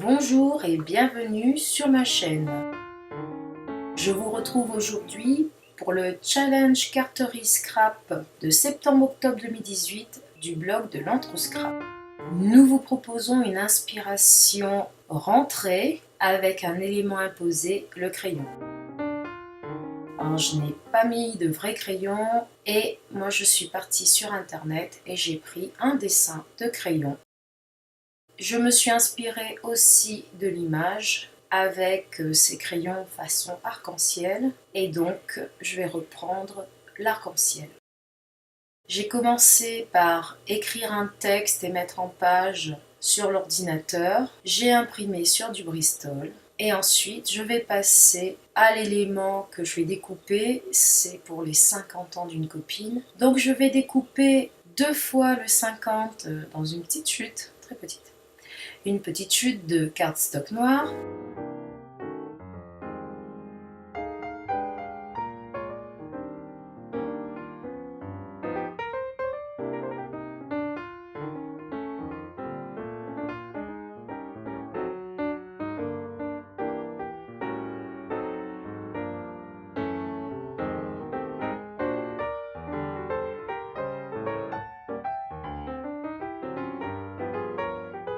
Bonjour et bienvenue sur ma chaîne. Je vous retrouve aujourd'hui pour le challenge carterie scrap de septembre-octobre 2018 du blog de l'Entre-Scrap. Nous vous proposons une inspiration rentrée avec un élément imposé, le crayon. Alors, je n'ai pas mis de vrai crayon et moi je suis partie sur internet et j'ai pris un dessin de crayon. Je me suis inspirée aussi de l'image avec ces crayons façon arc-en-ciel et donc je vais reprendre l'arc-en-ciel. J'ai commencé par écrire un texte et mettre en page sur l'ordinateur. J'ai imprimé sur du Bristol et ensuite je vais passer à l'élément que je vais découper. C'est pour les 50 ans d'une copine. Donc je vais découper 2 fois le 50 dans une petite chute, très petite. Une petite chute de cardstock noir.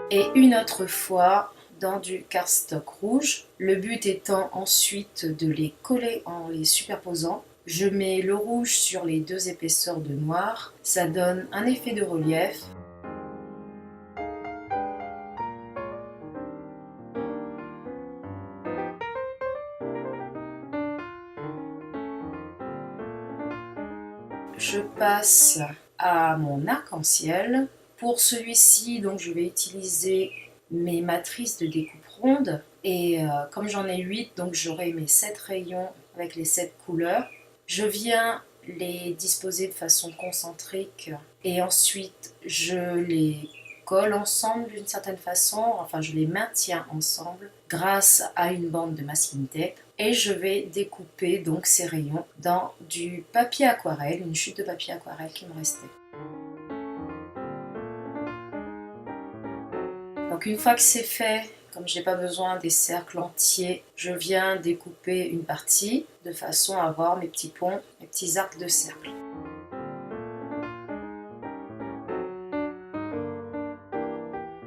Et une autre fois dans du cardstock rouge. Le but étant ensuite de les coller en les superposant. Je mets le rouge sur les deux épaisseurs de noir. Ça donne un effet de relief. Je passe à mon arc-en-ciel. Pour celui-ci, donc, je vais utiliser mes matrices de découpe ronde et comme j'en ai 8, donc j'aurai mes 7 rayons avec les 7 couleurs. Je viens les disposer de façon concentrique et ensuite je les colle ensemble d'une certaine façon, enfin je les maintiens ensemble grâce à une bande de masking tape et je vais découper donc ces rayons dans du papier aquarelle, une chute de papier aquarelle qui me restait. Donc une fois que c'est fait, comme j'ai pas besoin des cercles entiers, je viens découper une partie de façon à avoir mes petits ponts, mes petits arcs de cercle.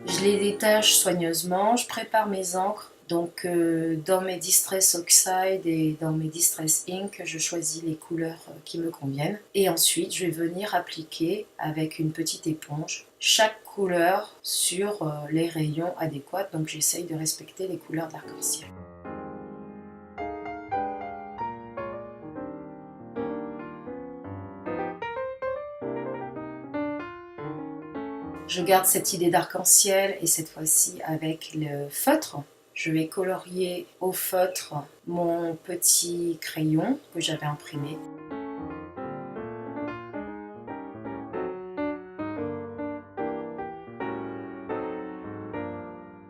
Je les détache soigneusement, je prépare mes encres. Donc dans mes Distress Oxide et dans mes Distress Ink, je choisis les couleurs qui me conviennent. Et ensuite, je vais venir appliquer avec une petite éponge chaque couleur sur les rayons adéquats. Donc j'essaye de respecter les couleurs de l'arc-en-ciel. Je garde cette idée d'arc-en-ciel et cette fois-ci avec le feutre. Je vais colorier au feutre mon petit crayon que j'avais imprimé.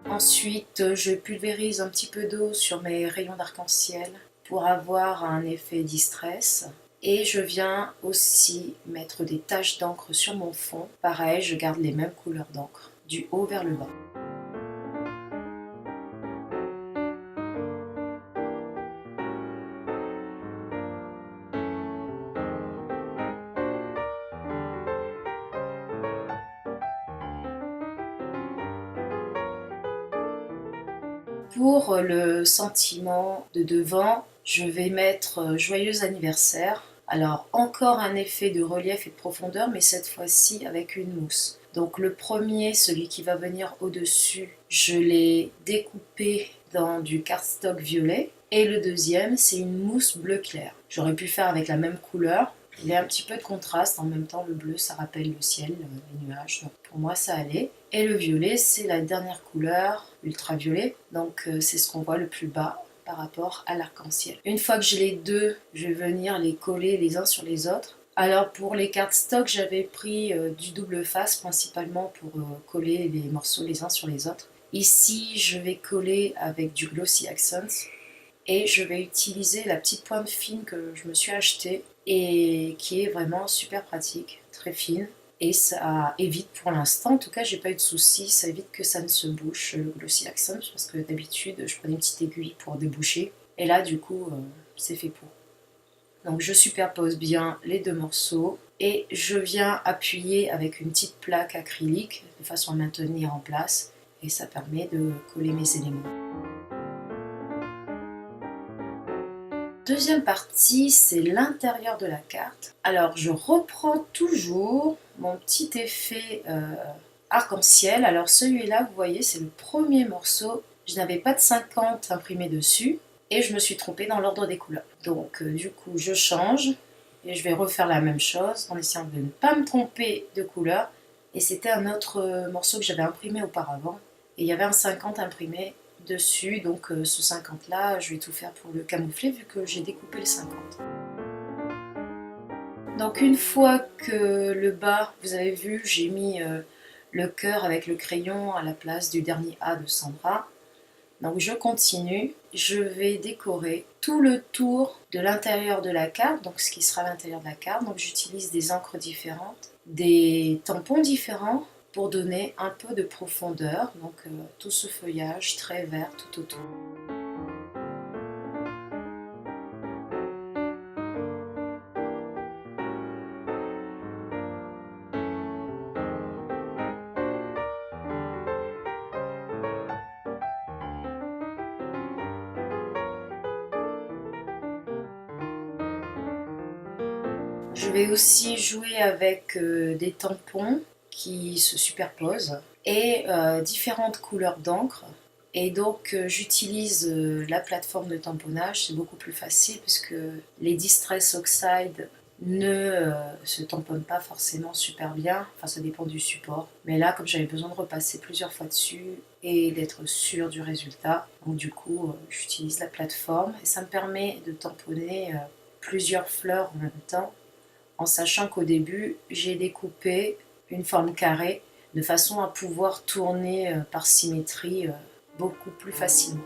Ensuite, je pulvérise un petit peu d'eau sur mes rayons d'arc-en-ciel pour avoir un effet distress. Et je viens aussi mettre des taches d'encre sur mon fond. Pareil, je garde les mêmes couleurs d'encre, du haut vers le bas. Pour le sentiment de devant, je vais mettre Joyeux anniversaire. Alors encore un effet de relief et de profondeur, mais cette fois-ci avec une mousse. Donc le premier, celui qui va venir au-dessus, je l'ai découpé dans du cardstock violet. Et le deuxième, c'est une mousse bleu clair. J'aurais pu faire avec la même couleur. Il y a un petit peu de contraste, en même temps le bleu ça rappelle le ciel, les nuages, donc pour moi ça allait. Et le violet c'est la dernière couleur, ultraviolet, donc c'est ce qu'on voit le plus bas par rapport à l'arc-en-ciel. Une fois que j'ai les deux, je vais venir les coller les uns sur les autres. Alors pour les cardstock, j'avais pris du double face principalement pour coller les morceaux les uns sur les autres. Ici je vais coller avec du Glossy Accents. Et je vais utiliser la petite pointe fine que je me suis achetée et qui est vraiment super pratique, très fine. et ça évite pour l'instant, en tout cas j'ai pas eu de soucis, ça évite que ça ne se bouche le Glossy Accent parce que d'habitude je prenais une petite aiguille pour déboucher et là du coup c'est fait pour. Donc je superpose bien les deux morceaux et je viens appuyer avec une petite plaque acrylique de façon à maintenir en place et ça permet de coller mes éléments. Deuxième partie, c'est l'intérieur de la carte. Alors je reprends toujours mon petit effet arc-en-ciel. Alors celui-là, vous voyez, c'est le premier morceau. Je n'avais pas de 50 imprimé dessus et je me suis trompée dans l'ordre des couleurs. Donc du coup, je change et je vais refaire la même chose en essayant de ne pas me tromper de couleur. Et c'était un autre morceau que j'avais imprimé auparavant. Et il y avait un 50 imprimé dessus, donc ce 50 là, je vais tout faire pour le camoufler vu que j'ai découpé le 50. Donc une fois que le bas, vous avez vu, j'ai mis le cœur avec le crayon à la place du dernier A de Sandra. Donc je continue, je vais décorer tout le tour de l'intérieur de la carte, donc ce qui sera l'intérieur de la carte. Donc j'utilise des encres différentes, des tampons différents pour donner un peu de profondeur, donc tout ce feuillage très vert tout autour. Je vais aussi jouer avec des tampons qui se superposent et différentes couleurs d'encre. Et donc j'utilise la plateforme de tamponnage, c'est beaucoup plus facile puisque les Distress Oxide ne se tamponnent pas forcément super bien, enfin ça dépend du support. Mais là, comme j'avais besoin de repasser plusieurs fois dessus et d'être sûr du résultat, donc du coup j'utilise la plateforme et ça me permet de tamponner plusieurs fleurs en même temps en sachant qu'au début, j'ai découpé une forme carrée de façon à pouvoir tourner par symétrie beaucoup plus facilement.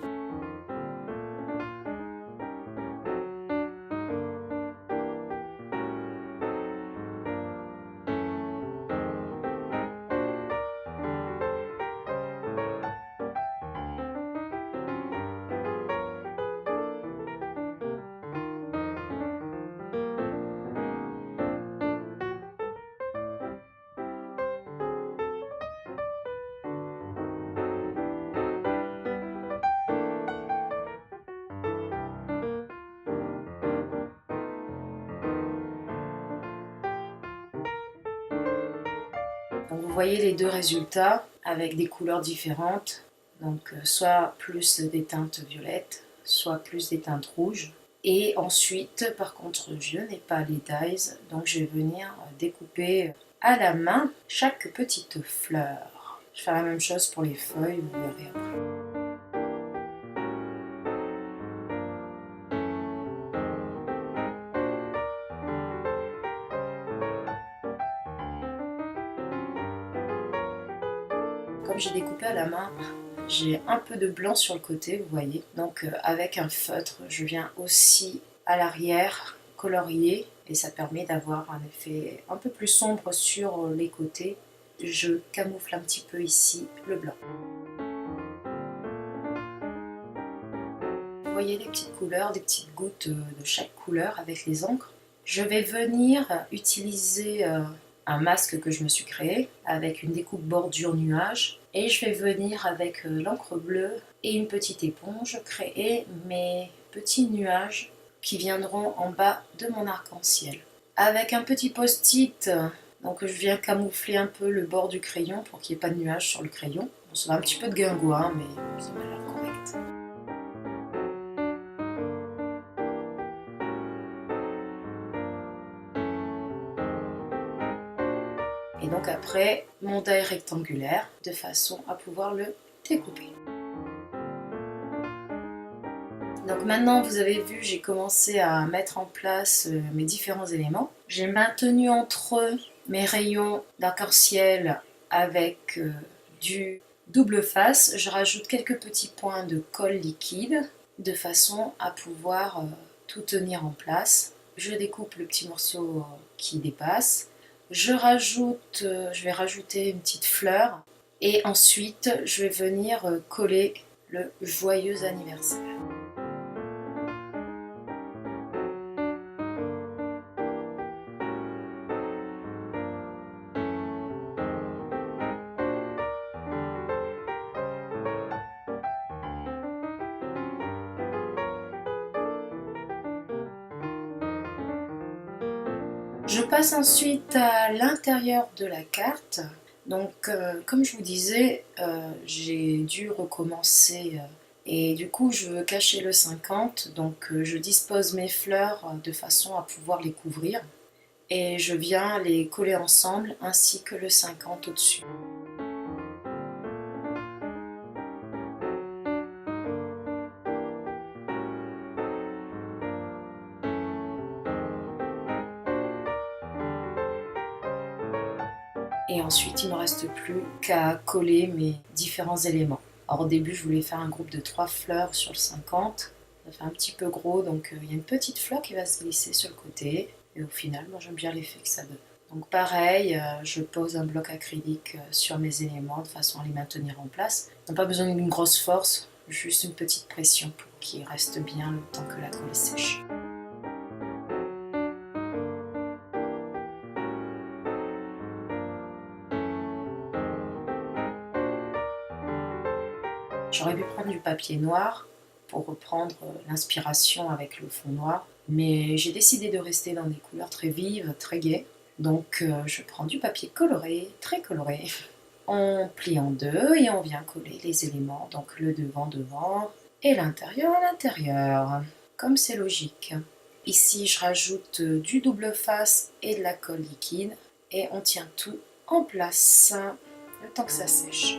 Donc vous voyez les deux résultats avec des couleurs différentes, donc soit plus des teintes violettes, soit plus des teintes rouges. Et ensuite, par contre, je n'ai pas les dies, donc je vais venir découper à la main chaque petite fleur. Je fais la même chose pour les feuilles, vous verrez après. Comme j'ai découpé à la main, j'ai un peu de blanc sur le côté, vous voyez. Donc avec un feutre, je viens aussi à l'arrière colorier et ça permet d'avoir un effet un peu plus sombre sur les côtés. Je camoufle un petit peu ici le blanc. Vous voyez les petites couleurs, des petites gouttes de chaque couleur avec les encres. Je vais venir utiliser un masque que je me suis créé avec une découpe bordure nuage et je vais venir avec l'encre bleue et une petite éponge créer mes petits nuages qui viendront en bas de mon arc-en-ciel. Avec un petit post-it, donc je viens camoufler un peu le bord du crayon pour qu'il n'y ait pas de nuages sur le crayon. Bon, ça va un petit peu de guingois, mais ça m'a l'air correct. Et donc après, mon die rectangulaire de façon à pouvoir le découper. Donc maintenant, vous avez vu, j'ai commencé à mettre en place mes différents éléments. J'ai maintenu entre eux mes rayons d'arc-en-ciel avec du double face. Je rajoute quelques petits points de colle liquide de façon à pouvoir tout tenir en place. Je découpe le petit morceau qui dépasse. Je vais rajouter une petite fleur et ensuite je vais venir coller le joyeux anniversaire. Je passe ensuite à l'intérieur de la carte. Donc, comme je vous disais, j'ai dû recommencer et du coup, je veux cacher le 50. Donc, je dispose mes fleurs de façon à pouvoir les couvrir et je viens les coller ensemble ainsi que le 50 au-dessus. Et ensuite, il ne me reste plus qu'à coller mes différents éléments. Alors au début, je voulais faire un groupe de 3 fleurs sur le 50. Ça fait un petit peu gros, donc il y a une petite fleur qui va se glisser sur le côté. Et au final, moi j'aime bien l'effet que ça donne. Donc pareil, je pose un bloc acrylique sur mes éléments de façon à les maintenir en place. On n'a pas besoin d'une grosse force, juste une petite pression pour qu'ils restent bien le temps que la colle sèche. J'aurais pu prendre du papier noir pour reprendre l'inspiration avec le fond noir, mais j'ai décidé de rester dans des couleurs très vives, très gaies. Donc je prends du papier coloré, très coloré. On plie en deux et on vient coller les éléments, donc le devant et l'intérieur à l'intérieur, comme c'est logique. Ici je rajoute du double face et de la colle liquide et on tient tout en place le temps que ça sèche.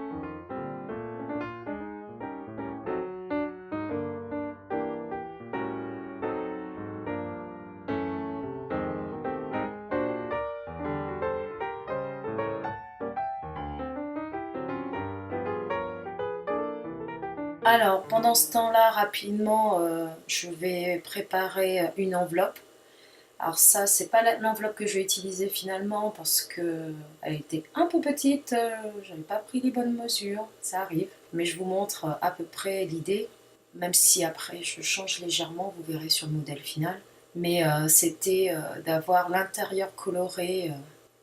Alors, pendant ce temps-là, rapidement, je vais préparer une enveloppe. Alors ça, c'est pas l'enveloppe que je vais utiliser finalement parce que elle était un peu petite, j'avais pas pris les bonnes mesures, ça arrive. Mais je vous montre à peu près l'idée, même si après je change légèrement, vous verrez sur le modèle final. Mais c'était d'avoir l'intérieur coloré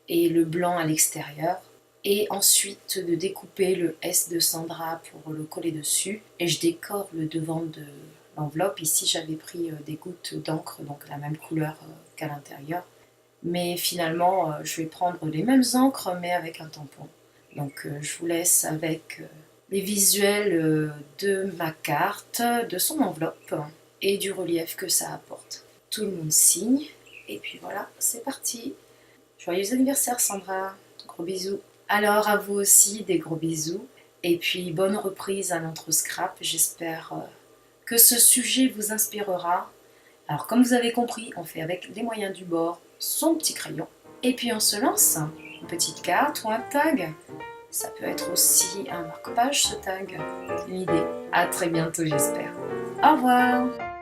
et le blanc à l'extérieur. Et ensuite de découper le S de Sandra pour le coller dessus. Et je décore le devant de l'enveloppe. Ici j'avais pris des gouttes d'encre, donc la même couleur qu'à l'intérieur. Mais finalement je vais prendre les mêmes encres mais avec un tampon. Donc je vous laisse avec les visuels de ma carte, de son enveloppe et du relief que ça apporte. Tout le monde signe. Et puis voilà, c'est parti. Joyeux anniversaire Sandra, gros bisous. Alors à vous aussi des gros bisous et puis bonne reprise à notre scrap, j'espère que ce sujet vous inspirera. Alors comme vous avez compris, on fait avec les moyens du bord, son petit crayon et puis on se lance, une petite carte ou un tag. Ça peut être aussi un marque-page ce tag, une idée. À très bientôt j'espère. Au revoir.